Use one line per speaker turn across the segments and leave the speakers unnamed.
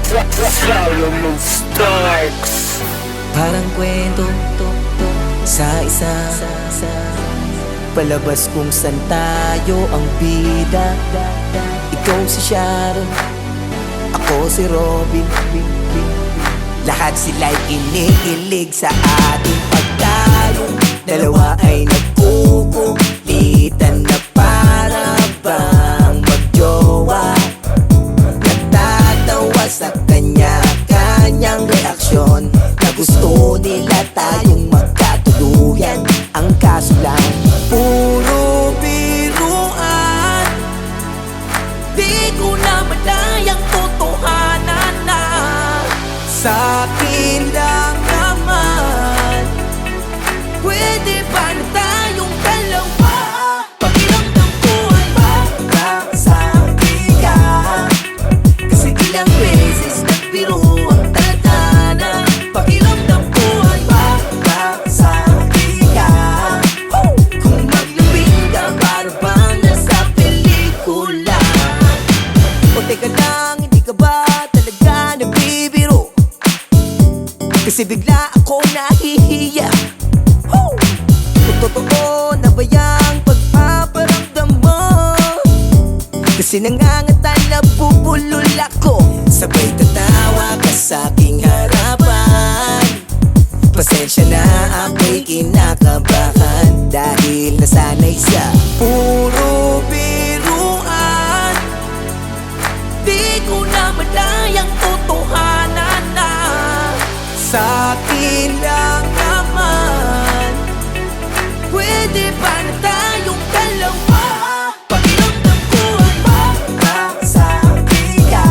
Solomon Starks.
Parang kwento sa isa palabas kung saan tayo ang bida. Ikaw si Sharon, ako si Robin. Lahat sila'y kinikilig sa ating pagtalo. Dalawa ay nagkukulitan na para bang magjowa. Natatawa sa kanya-kanyang reaksyon na gusto nila tayong magkatuluyan. Ang kaso lang, puro biruan. Di ko na malayang totohanan na sa akin lang naman. Pwede ba na tayong dalawa? Pakiramdam ko ay para sa akin ka. Kasi ilang beses nagbiro ang tadhana. Pakiramdam ko ay para sa akin ka. Kung maglabing ka para bang nasa pelikula. O teka lang, hindi ka ba talaga nagbibiro? Kasi bigla ako nahihiya. Kung totoo na ba yung pagpaparamdam mo? Kasi nangangatan na bubulol ako. Sabay tatawa ka sa aking harapan. Pasensya na ako'y kinakabahan dahil nasanay sa puro biruan. Di ko na malayang totohanan na sa akin lang naman. Pwede ba na tayong dalawa? Pakiramdam ko ay para sa akin ka.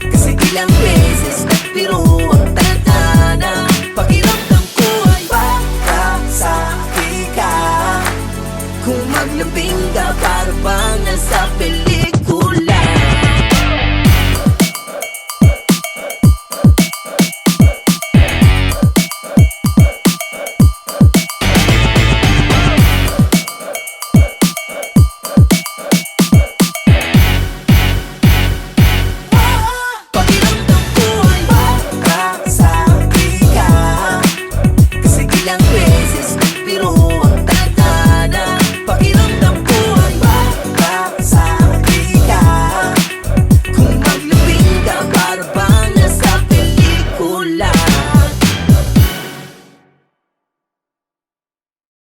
Kasi ilang beses nagbiro ang tadhana. Pakiramdam ko ay para sa akin ka. Kung maglambing ka para bang nasa pelikula.